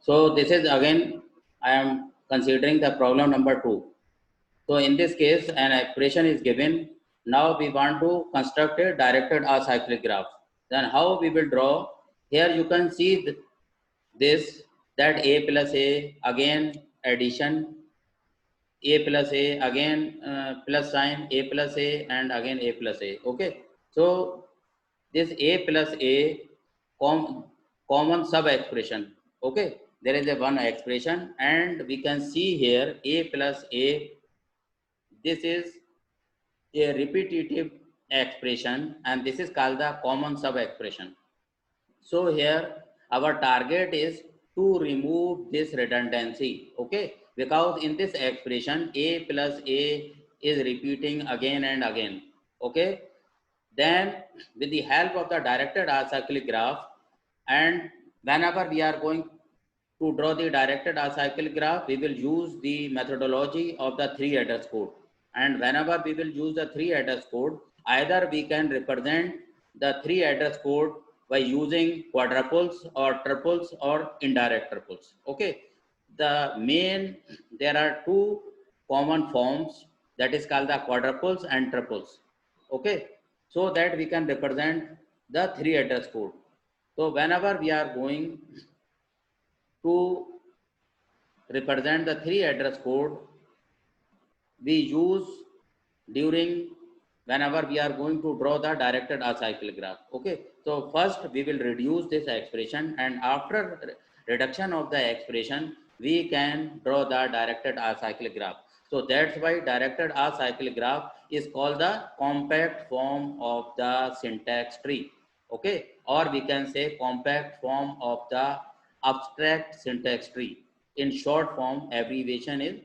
So this is again I am considering the problem number 2. So in this case an expression is given. Now we want to construct a directed acyclic graph. Then how we will draw? Here you can see this, that a plus a, again addition, a plus a, again plus sign, a plus a, and again a plus a. Okay, so this a plus a common sub expression. Okay, there is a one expression, and we can see here a plus a, this is a repetitive expression, and this is called the common sub expression. So here our target is to remove this redundancy. Okay, because in this expression a plus a is repeating again and again. Okay, then with the help of the directed acyclic graph, and whenever we are going to draw the directed acyclic graph, we will use the methodology of the three address code. And whenever we will use the three address code, either we can represent the three address code by using quadruples or triples or indirect triples. Okay, the main, there are two common forms, that is called the quadruples and triples. Okay, so that we can represent the three address code. So whenever we are going to represent the three address code, we use during whenever we are going to draw the directed acyclic graph. Okay, so first we will reduce this expression, and after reduction of the expression we can draw the directed acyclic graph. So that's why directed acyclic graph is called the compact form of the syntax tree. Okay, or we can say compact form of the abstract syntax tree. In short form, abbreviation is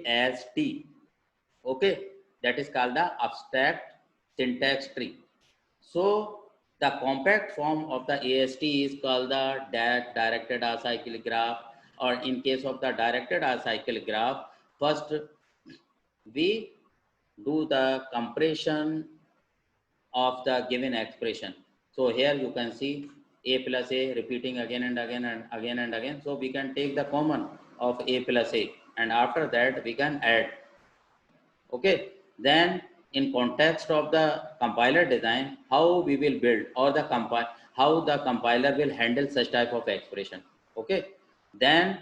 AST. Okay, that is called the abstract syntax tree. So the compact form of the AST is called the directed acyclic graph, or in case of the directed acyclic graph, first we do the compression of the given expression. So here you can see a plus a repeating again and again and again and again. So we can take the common of a plus a, and after that we can add. Okay, then in context of the compiler design, how we will build, or the how the compiler will handle such type of expression. Okay, then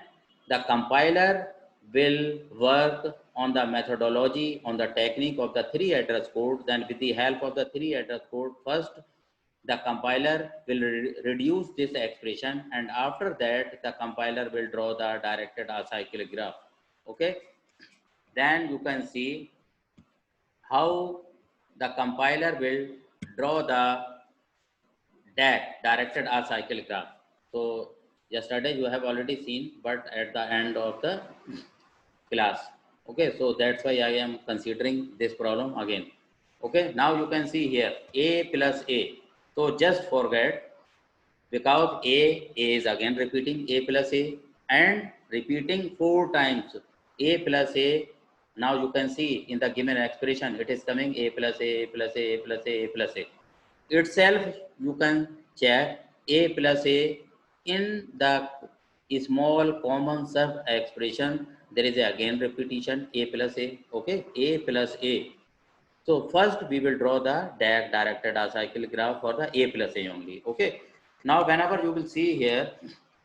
the compiler will work on the methodology, on the technique of the three address code. Then with the help of the three address code, first the compiler will reduce this expression, and after that the compiler will draw the directed acyclic graph. Okay, then you can see how the compiler will draw the DAG, directed acyclic graph. So yesterday you have already seen, but at the end of the class. Okay, so that's why I am considering this problem again. Okay, now you can see here a plus a. So just forget, because a is again repeating a plus a, and repeating 4 times a plus a. Now you can see in the given expression it is coming a plus a plus a plus a plus a. Itself you can check a plus a in the small common sub expression. There is again repetition a plus a. Okay, a plus a. So first we will draw the directed acyclic graph for the a plus a only. Okay. Now whenever you will see here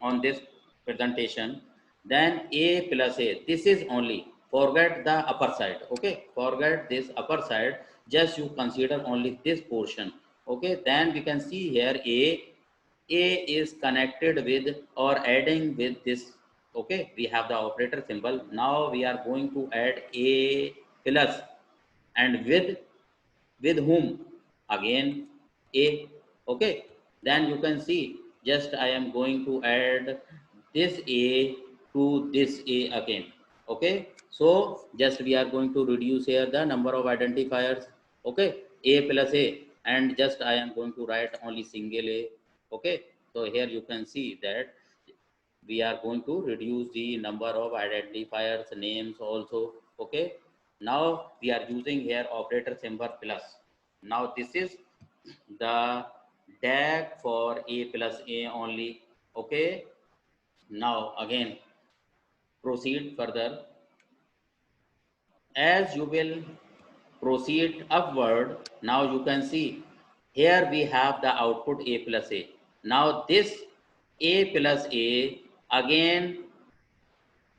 on this presentation, then a plus a, this is only, forget the upper side. Okay, forget this upper side, just you consider only this portion. Okay, then we can see here a is connected with or adding with this. Okay, we have the operator symbol. Now we are going to add a plus, and with whom? Again a. Okay, then you can see, just I am going to add this a to this a again. Okay, so just we are going to reduce here the number of identifiers. Okay, a plus a, and just I am going to write only single a. Okay, so here you can see that we are going to reduce the number of identifiers names also. Okay, now we are using here operator symbol plus. Now this is the DAG for a plus a only. Okay, Now again proceed further. As you will proceed upward, now you can see here we have the output a plus a. Now this a plus a again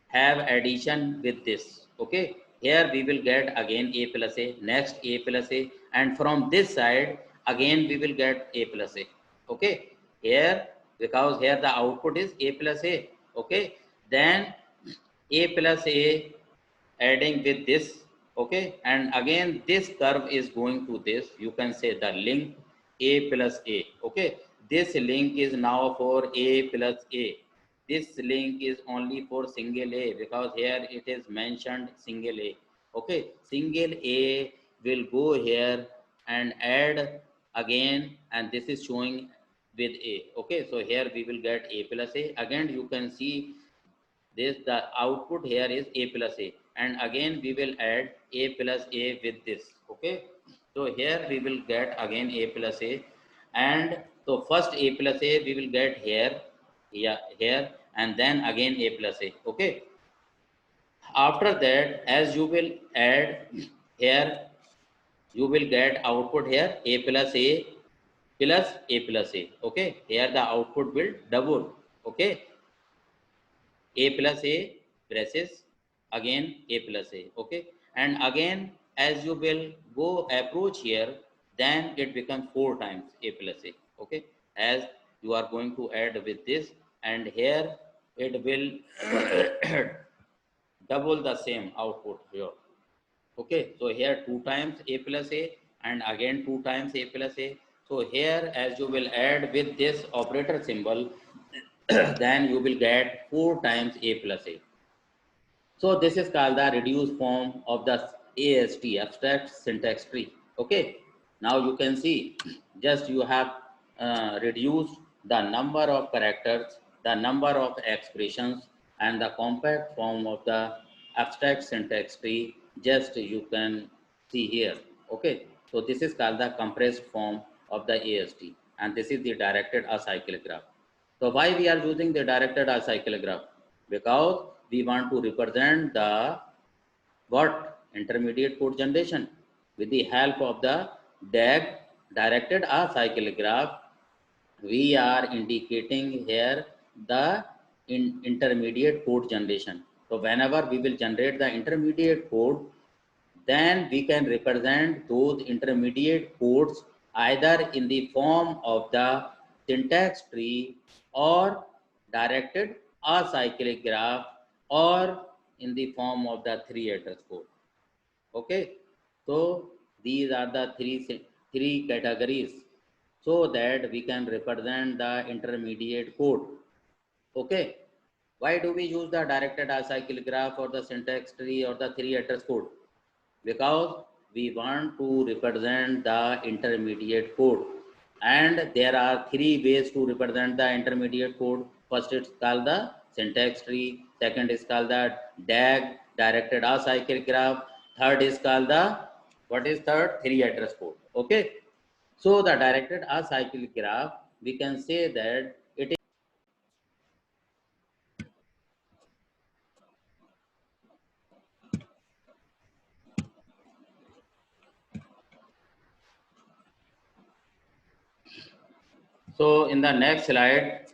have addition with this. Okay, here we will get again a plus a, next a plus a, and from this side again we will get a plus a. Okay, here because here the output is a plus a. Okay, then a plus a adding with this. Okay, and again this curve is going to this, you can say the link a plus a. Okay, this link is now for a plus a. This link is only for single a because here it is mentioned single a. Okay, single a will go here and add again, and this is showing with a. Okay, so here we will get a plus a. Again you can see this, the output here is a plus a, and again we will add a plus a with this. Okay, so here we will get again a plus a, and so first a plus a we will get here, yeah, here, and then again a plus a. Okay, after that as you will add here, you will get output here a plus a plus a plus a. Okay, here the output will double. Okay, a plus a braces again a plus a. Okay, and again as you will go approach here, then it becomes 4 times a plus a. Okay, as you are going to add with this, and here it will double the same output here. Okay, so here 2 times a plus a, and again 2 times a plus a. So here as you will add with this operator symbol, then you will get 4 times a plus a. So this is called the reduced form of the AST, abstract syntax tree. Okay. Now you can see just you have reduced the number of characters, the number of expressions, and the compact form of the abstract syntax tree. Just you can see here. Okay. So this is called the compressed form of the AST, and this is the directed acyclic graph. So why we are using the directed acyclic graph? Because we want to represent the what intermediate code generation with the help of the DAG, directed acyclic graph. We are indicating here the intermediate code generation. So whenever we will generate the intermediate code, then we can represent those intermediate codes either in the form of the syntax tree or directed acyclic graph, or in the form of the 3 address code. Okay, so these are the three categories, so that we can represent the intermediate code. Okay, why do we use the directed acyclic graph or the syntax tree or the 3 address code? Because we want to represent the intermediate code, and there are 3 ways to represent the intermediate code. First it's called the syntax tree, second is called the DAG, directed acyclic graph, third is called the, what is third? 3 address code. Okay, so the directed acyclic graph, we can say that it is. So in the next slide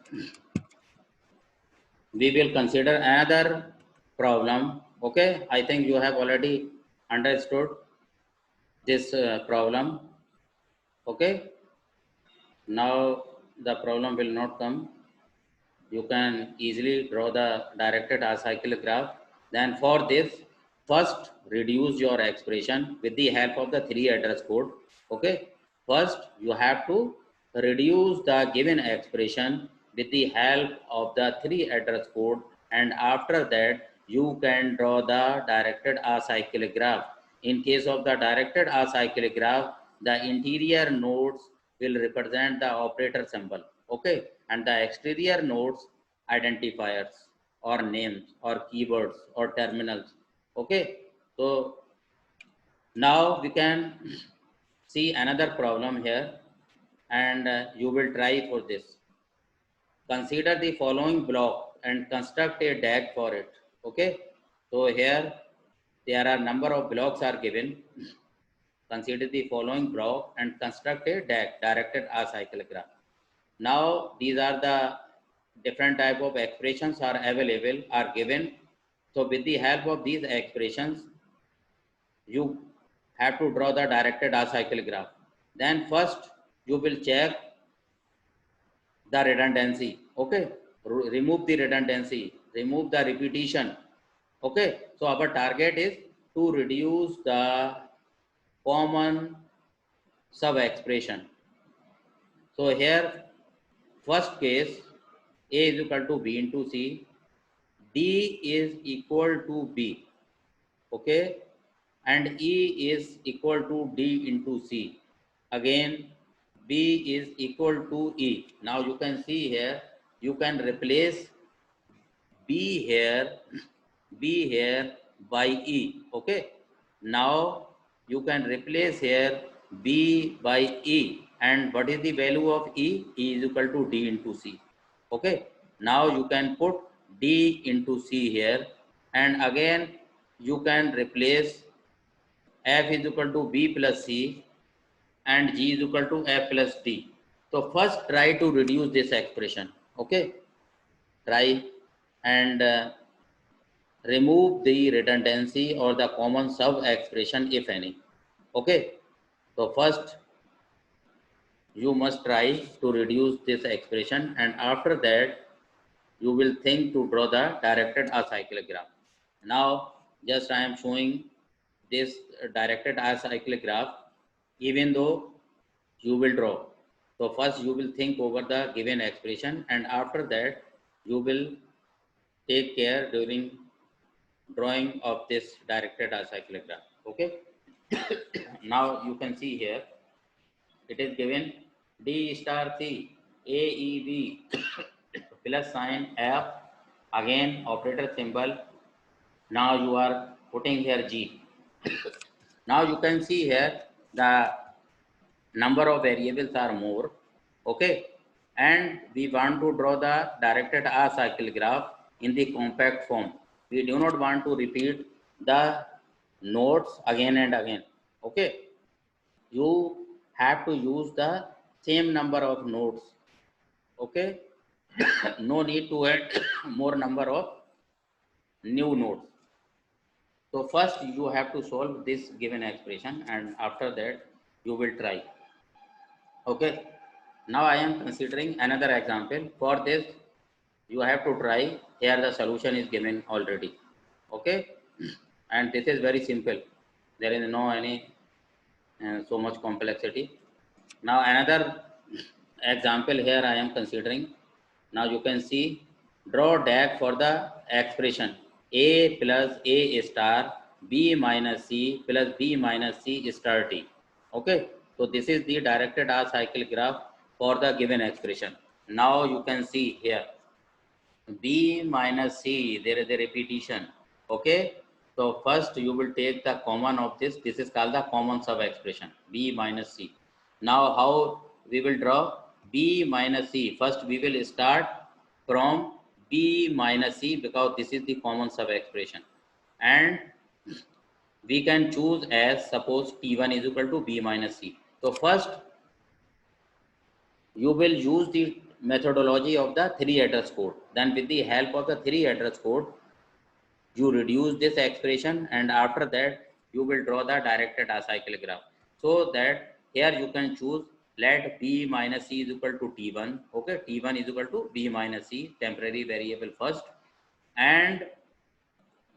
we will consider another problem. Okay, I think you have already understood this problem. Okay, now the problem will not come. You can easily draw the directed acyclic graph. Then for this, first reduce your expression with the help of the 3 address code. Okay, first you have to reduce the given expression with the help of the 3 address code, and after that you can draw the directed acyclic graph. In case of the directed acyclic graph, the interior nodes will represent the operator symbol. Okay, and the exterior nodes identifiers or names or keywords or terminals. Okay, so now we can see another problem here, and you will try for this. Consider the following block and construct a DAG for it. Okay. So here there are number of blocks are given. Consider the following block and construct a DAG, directed acyclic graph. Now these are the different type of expressions are available, are given. So with the help of these expressions, you have to draw the directed acyclic graph. Then first you will check the redundancy. Okay, remove the redundancy, remove the repetition. Okay, so our target is to reduce the common sub expression. So here first case, A is equal to B into C, D is equal to B, okay, and E is equal to D into C. Again, B is equal to E. Now you can see here, you can replace B here by E, okay. Now you can replace here B by E, and what is the value of E? E is equal to D into C, okay. Now you can put D into C here, and again you can replace F is equal to B plus C and G is equal to F plus D. So first try to reduce this expression, okay. Try and remove the redundancy or the common sub expression if any, okay. So first you must try to reduce this expression, and after that you will think to draw the directed acyclic graph. Now just I am showing this directed acyclic graph, even though you will draw. So first you will think over the given expression, and after that you will take care during drawing of this directed acyclic graph, okay. Now you can see here it is given D star C AEB plus sign F, again operator symbol. Now you are putting here G. Now you can see here the number of variables are more, okay, and we want to draw the directed acyclic graph in the compact form. We do not want to repeat the nodes again and again, okay. You have to use the same number of nodes, okay. No need to add more number of new nodes. So first you have to solve this given expression, and after that you will try, okay. Now I am considering another example. For this you have to try. Here the solution is given already, okay, and this is very simple. There is no any so much complexity. Now another example here I am considering. Now you can see, draw DAG for the expression A plus A star B minus C plus B minus C star T. Okay, so this is the directed acyclic graph for the given expression. Now you can see here B minus C, there is a repetition, okay. So first you will take the common of this. This is called the common sub expression B minus C. Now how we will draw B minus C? First we will start from B minus C because this is the common sub expression, and we can choose as, suppose T1 is equal to B minus C. So first you will use the methodology of the 3 address code. Then with the help of the 3 address code, you reduce this expression, and after that you will draw the directed acyclic graph. So that here you can choose, let B minus C is equal to T1, okay. T1 is equal to B minus C, temporary variable first, and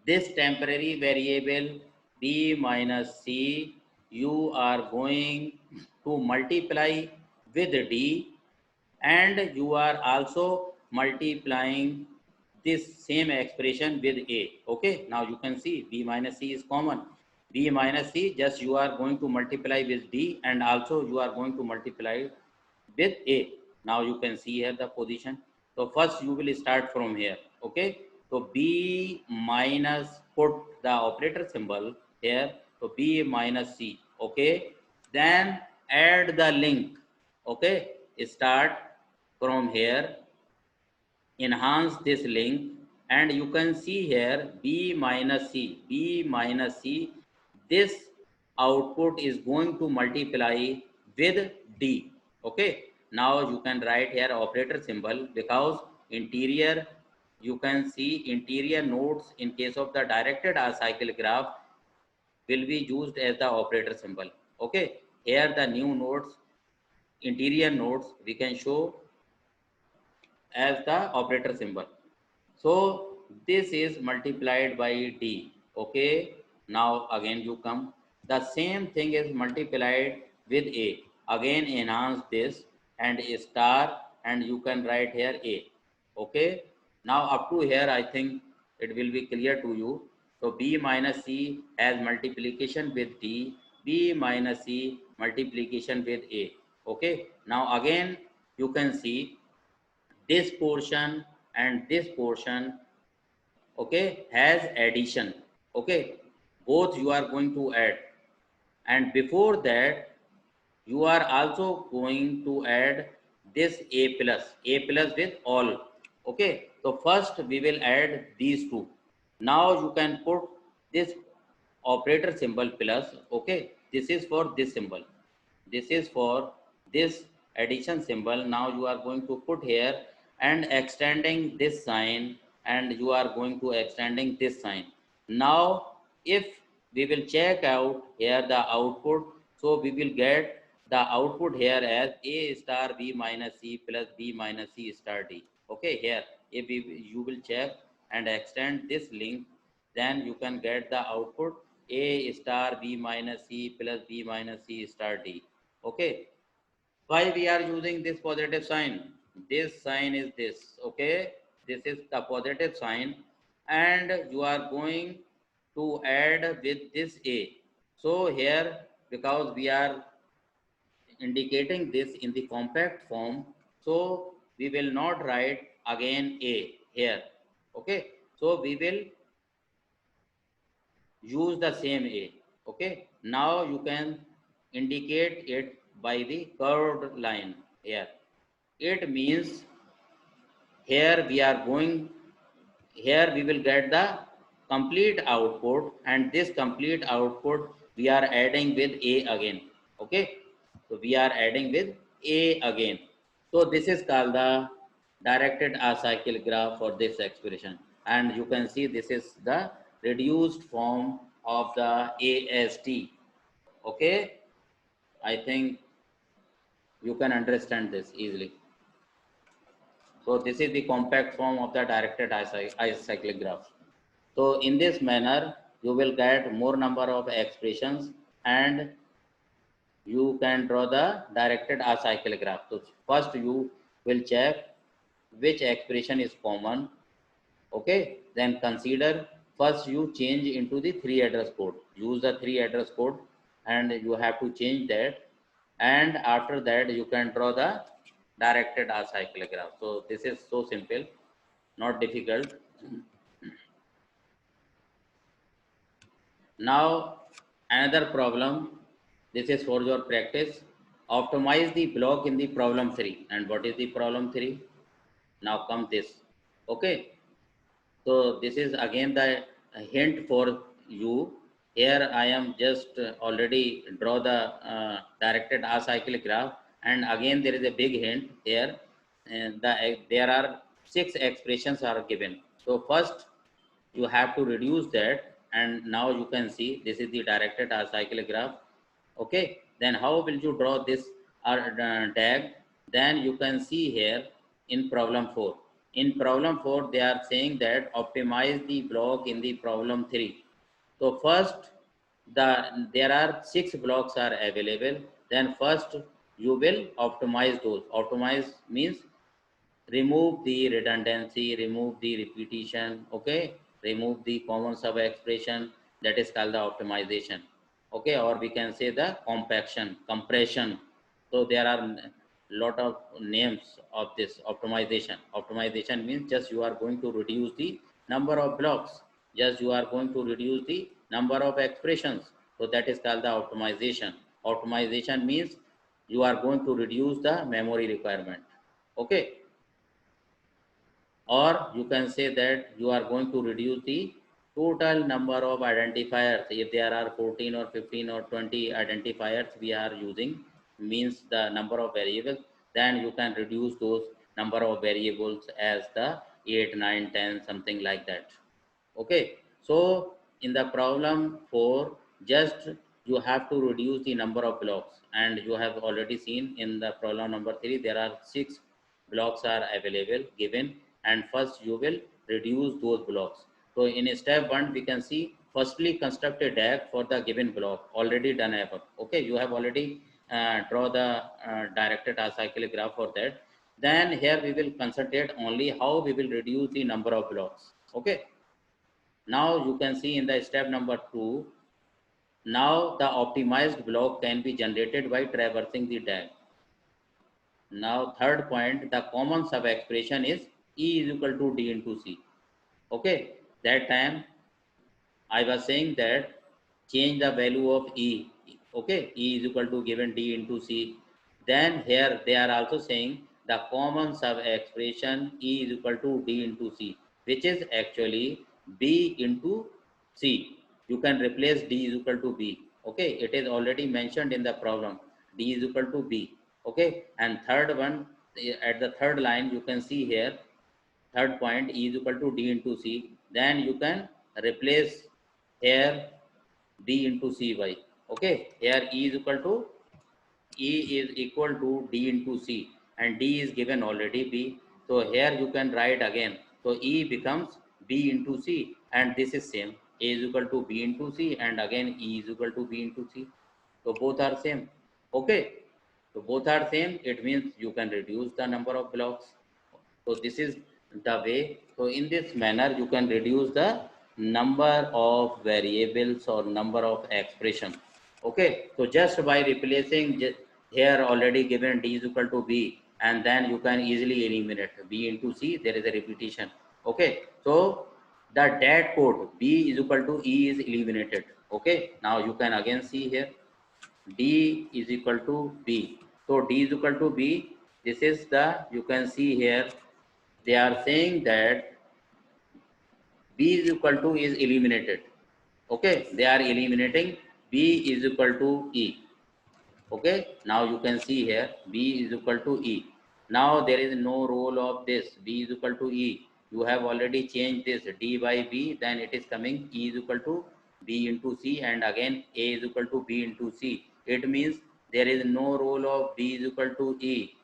this temporary variable B minus C you are going to multiply with D, and you are also multiplying this same expression with A, okay. Now you can see B minus C is common. B minus C, just you are going to multiply with D, and also you are going to multiply with A. Now you can see here the position. So first you will start from here, okay. So B minus, put the operator symbol here, so B minus C, okay. Then add the link, okay. Start from here, enhance this link, and you can see here B minus C. This output is going to multiply with D. Okay. Now you can write here operator symbol, because interior, you can see interior nodes in case of the directed acyclic graph will be used as the operator symbol. Okay. Here the new nodes, interior nodes, we can show as the operator symbol. So this is multiplied by D. Okay. Now again you come. The same thing is multiplied with A. Again enhance this and a star, and you can write here A. Okay. Now up to here I think it will be clear to you. So B minus C has multiplication with D. B minus C multiplication with A. Okay. Now again you can see this portion and this portion, okay, has addition. Okay, both you are going to add, and before that you are also going to add this a plus with all. Okay, so first we will add these two. Now you can put this operator symbol plus. Okay, this is for this symbol, this is for this addition symbol. Now you are going to put here and extending this sign, and you are going to extending this sign. Now if we will check out here the output, so we will get the output here as a star b minus c plus b minus c star d. Okay, here if you will check and extend this link, then you can get the output a star b minus c plus b minus c star d. Okay, why we are using this positive sign? This sign is this. Okay, this is the positive sign, and you are going to add with this a. So here, because we are indicating this in the compact form, so we will not write again a here. Okay, so we will use the same a. Okay, now you can indicate it by the curved line here. It means here we are going, here we will get the complete output, and this complete output we are adding with a again. Okay, so we are adding with a again. So this is called the directed acyclic graph for this expression, and you can see this is the reduced form of the AST. Okay, I think you can understand this easily. So this is the compact form of the directed acyclic graph. So in this manner, you will get more number of expressions, and you can draw the directed acyclic graph. So first you will check which expression is common. Okay, then consider first you change into the 3 address code. Use the 3 address code, and you have to change that, and after that you can draw the directed acyclic graph. So this is so simple, not difficult. Now another problem, this is for your practice. Optimize the block in the problem 3. And what is the problem 3? Now come this. Okay, so this is again the hint for you. Here I am just already draw the directed acyclic graph, and again there is a big hint here, and there are 6 expressions are given. So first you have to reduce that, and now you can see this is the directed acyclic graph. Okay, then how will you draw this tag? Then you can see here in problem 4. In problem 4 they are saying that optimize the block in the problem 3. So first there are 6 blocks are available, then first you will optimize those. Optimize means remove the redundancy, remove the repetition. Okay, remove the common sub expression, that is called the optimization. Okay, or we can say the compaction, compression. So there are lot of names of this optimization. Optimization means just you are going to reduce the number of blocks, just you are going to reduce the number of expressions. So that is called the optimization. Optimization means you are going to reduce the memory requirement. Okay, or you can say that you are going to reduce the total number of identifiers. If there are 14 or 15 or 20 identifiers we are using, means the number of variables, then you can reduce those number of variables as the 8, 9, 10, something like that. Okay, so in the problem 4, just you have to reduce the number of blocks, and you have already seen in the problem number 3 there are 6 blocks are available given, and first you will reduce those blocks. So in step 1 we can see, firstly construct a DAG for the given block, already done above. Okay, you have already draw the directed acyclic graph for that. Then here we will concentrate only how we will reduce the number of blocks. Okay, now you can see in the step number 2, now the optimized block can be generated by traversing the DAG. Now third point, the common sub expression is E is equal to D into C. Okay, that time I was saying that change the value of E. Okay, E is equal to given D into C. Then here they are also saying the common sub expression E is equal to D into C, which is actually B into C. You can replace D is equal to B. Okay, it is already mentioned in the problem. D is equal to B. Okay, and third one, at the third line you can see here, third point, E is equal to D into C. Then you can replace here D into Cy. Okay, here E is equal to D into C, and D is given already B. So here you can write again. So E becomes B into C, and this is same. A is equal to B into C, and again E is equal to B into C. So both are same. Okay, so both are same. It means you can reduce the number of blocks. So this is the way. So in this manner, you can reduce the number of variables or number of expression. Okay, so just by replacing here already given D is equal to B, and then you can easily eliminate B into C. There is a repetition. Okay, so the DAT code B is equal to E is eliminated. Okay, now you can again see here D is equal to B. So D is equal to B. This is the, you can see here, they are saying that B is equal to is eliminated. Okay, they are eliminating B is equal to E. Okay, now you can see here B is equal to E. Now there is no role of this B is equal to E. You have already changed this D by B, then it is coming E is equal to B into C, and again A is equal to B into C. It means there is no role of B is equal to E.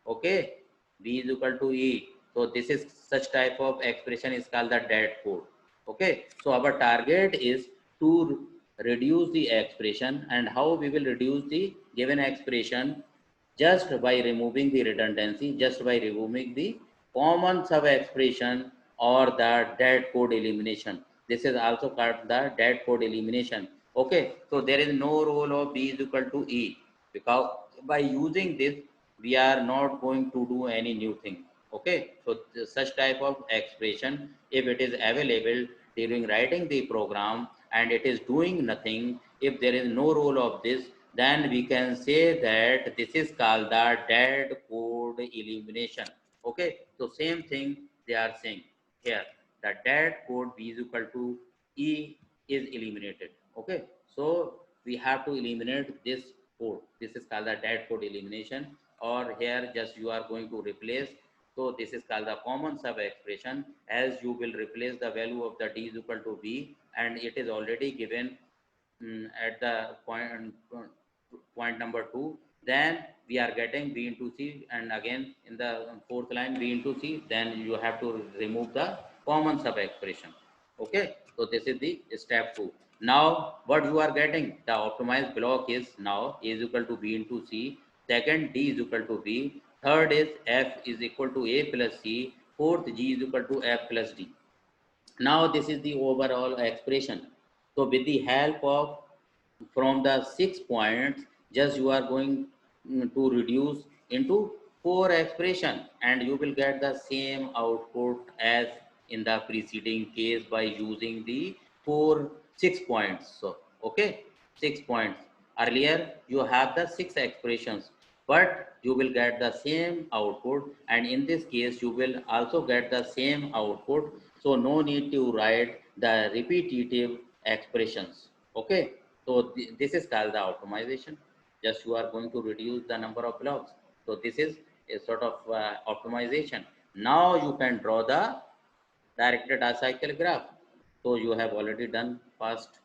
Okay, B is equal to E. So this is such type of expression is called the DAT code. Okay, so our target is to reduce the expression, and how we will reduce the given expression, just by removing the redundancy, just by removing the common sub expression or the DAT code elimination. This is also called the DAT code elimination. Okay, so there is no role of B is equal to E, because by using this we are not going to do any new thing. Okay, so such type of expression, if it is available during writing the program and it is doing nothing, if there is no role of this, then we can say that this is called the dead code elimination. Okay, so same thing they are saying here, the dead code B is equal to E is eliminated. Okay, so we have to eliminate this code. This is called the dead code elimination, or here just you are going to replace. So this is called the common sub expression, as you will replace the value of the D is equal to B, and it is already given at the point number 2. Then we are getting B into C, and again in the fourth line B into C, then you have to remove the common sub expression. Okay, so this is the step 2. Now what you are getting, the optimized block is now A is equal to B into C, second D is equal to B, third is F is equal to A plus C, fourth G is equal to F plus D. Now this is the overall expression. So with the help of from the 6 points, just you are going to reduce into 4 expression, and you will get the same output as in the preceding case by using the 6 points. So okay, 6 points. Earlier you have the 6 expressions, but you will get the same output, and in this case you will also get the same output. So no need to write the repetitive expressions. Okay, so this is called the optimization. Just you are going to reduce the number of blocks. So this is a sort of optimization. Now you can draw the directed acyclic graph. So you have already done past.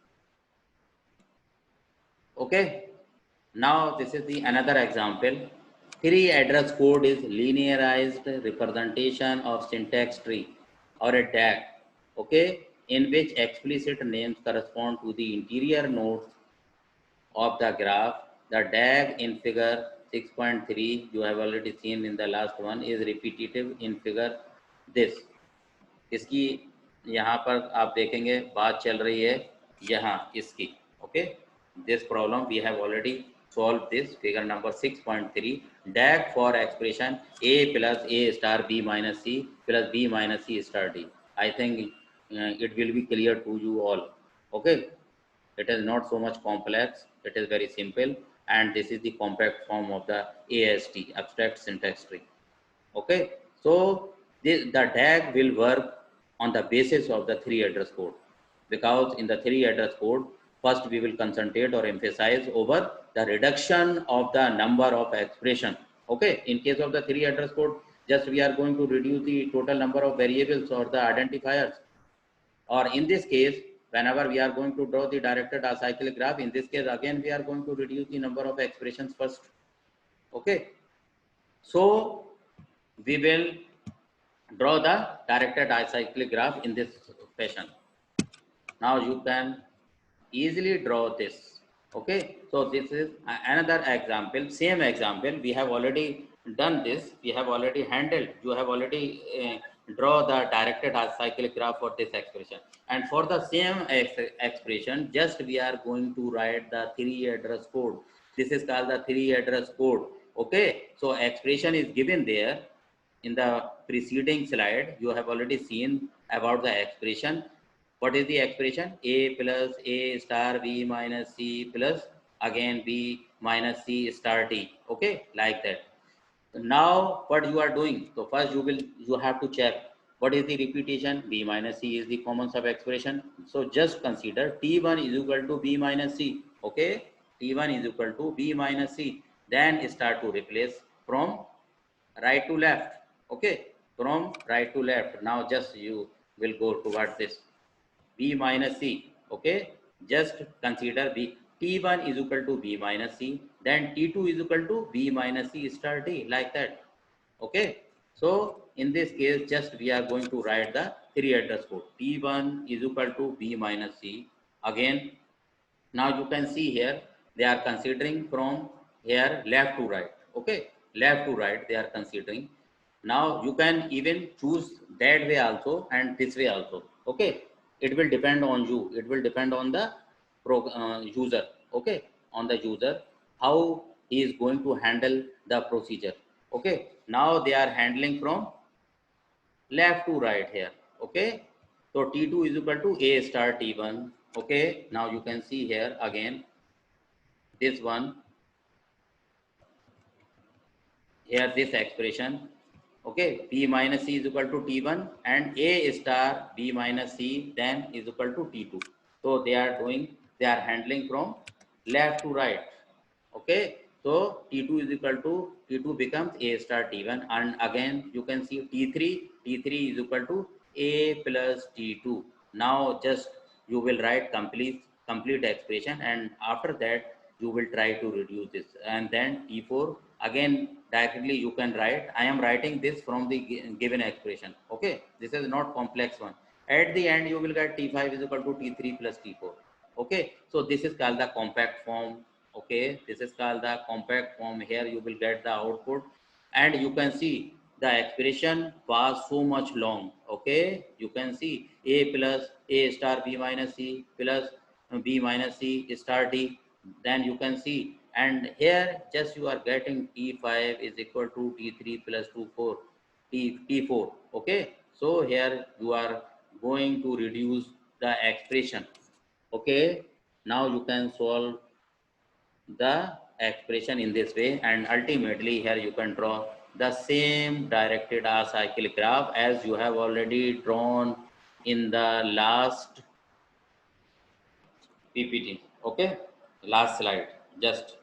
Okay, now this is the another example. Three address code is linearized representation of syntax tree or a DAG, okay, in which explicit names correspond to the interior nodes of the graph. The DAG in figure 6.3 you have already seen in the last one is repetitive in figure this. इसकी यहाँ पर आप देखेंगे बात चल रही है यहाँ इसकी. Okay, this problem we have already solve this figure number 6.3. DAG for expression a plus a star b minus c plus b minus c star d. I think it will be clear to you all. Okay, it is not so much complex, it is very simple, and this is the compact form of the AST, abstract syntax tree. Okay, so the DAG will work on the basis of the three address code, because in the three address code, first we will concentrate or emphasize over the reduction of the number of expression. Okay, in case of the three address code, just we are going to reduce the total number of variables or the identifiers, or in this case, whenever we are going to draw the directed acyclic graph, in this case again we are going to reduce the number of expressions first. Okay, so we will draw the directed acyclic graph in this fashion. Now you can easily draw this. Okay, so this is another example, same example. We have already done this, we have already handled, you have already draw the directed acyclic graph for this expression. And for the same expression, just we are going to write the three address code. This is called the three address code. Okay, so expression is given there. In the preceding slide, you have already seen about the expression. What is the expression? A plus A star B minus C plus again B minus C star D. Okay, like that. Now what you are doing? So first you have to check what is the repetition. B minus C is the common sub expression. So just consider T1 is equal to B minus C. Okay, T1 is equal to B minus C. Then start to replace from right to left. Okay, from right to left. Now just you will go towards this b minus c. Okay, just consider b. T1 is equal to b minus c, then T2 is equal to b minus c star d, like that. Okay, so in this case, just we are going to write the three address code. T1 is equal to b minus c. Again, now you can see here they are considering from here left to right. Okay, left to right they are considering. Now you can even choose that way also and this way also. Okay, it will depend on you, it will depend on the user. Okay, on the user how he is going to handle the procedure. Okay, now they are handling from left to right here. Okay, so T2 is equal to A star T1. Okay, now you can see here again this one, here this expression. Okay, B minus C is equal to T1 and A star B minus C then is equal to T2. So they are handling from left to right. Okay, so T2 is equal to, T2 becomes A star T1, and again you can see T3 is equal to A plus T2. Now just you will write complete expression, and after that you will try to reduce this, and then T4 again directly you can write. I am writing this from the given expression. Okay, this is not complex one. At the end you will get T5 is equal to T3 plus T4. Okay, so this is called the compact form. Okay, this is called the compact form. Here you will get the output, and you can see the expression was so much long. Okay, you can see A plus A star B minus C plus B minus C star D. Then you can see, and here just you are getting T5 is equal to T3 plus T4. Okay, so here you are going to reduce the expression. Okay, now you can solve the expression in this way, and ultimately here you can draw the same directed acyclic graph as you have already drawn in the last PPT. Okay, last slide. Just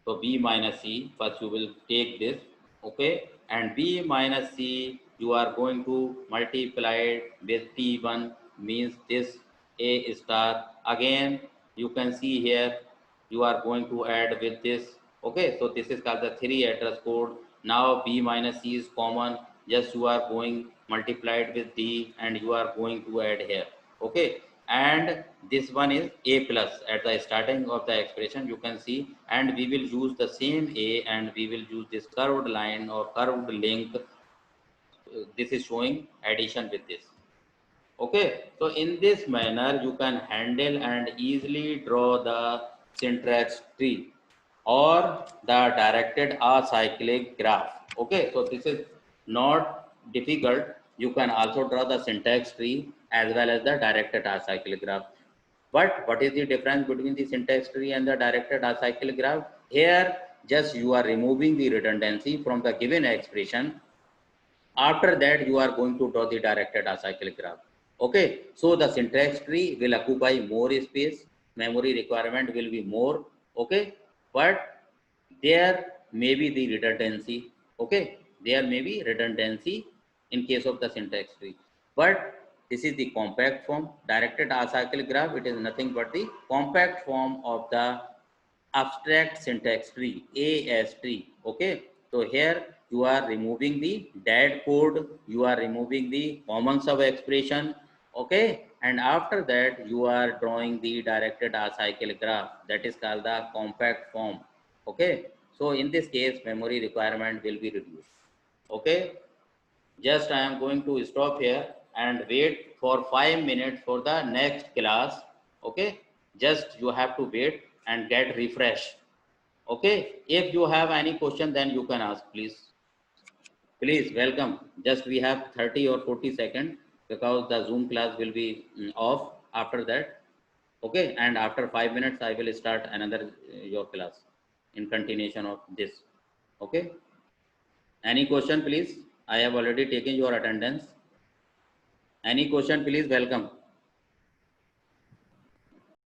so B minus C, first you will take this, okay, and B minus C you are going to multiply it with T1, means this A star. Again you can see here you are going to add with this, okay, so this is called the 3 address code. Now B minus C is common, just you are going multiplied with D and you are going to add here, okay, and this one is A plus at the starting of the expression, you can see, and we will use the same A and we will use this curved line or curved link. This is showing addition with this, okay. So in this manner you can handle and easily draw the syntax tree or the directed acyclic graph, okay. So this is not difficult, you can also draw the syntax tree as well as the directed acyclic graph. But what is the difference between the syntax tree and the directed acyclic graph? Here just you are removing the redundancy from the given expression. After that, you are going to draw the directed acyclic graph. Okay, so the syntax tree will occupy more space, memory requirement will be more. Okay, but there may be the redundancy. Okay, there may be redundancy in case of the syntax tree, but this is the compact form. Directed acyclic graph, it is nothing but the compact form of the abstract syntax tree, AS tree. Okay, so here you are removing the dead code, you are removing the common sub expression. Okay, and after that you are drawing the directed acyclic graph, that is called the compact form. Okay, so in this case memory requirement will be reduced. Okay, just I am going to stop here and wait for 5 minutes for the next class. Okay, just you have to wait and get refreshed. Okay, if you have any question then you can ask, please. Please welcome. Just we have 30 or 40 seconds because the Zoom class will be off after that. Okay, and after 5 minutes I will start another your class in continuation of this. Okay, any question please? I have already taken your attendance. Any question please? Welcome.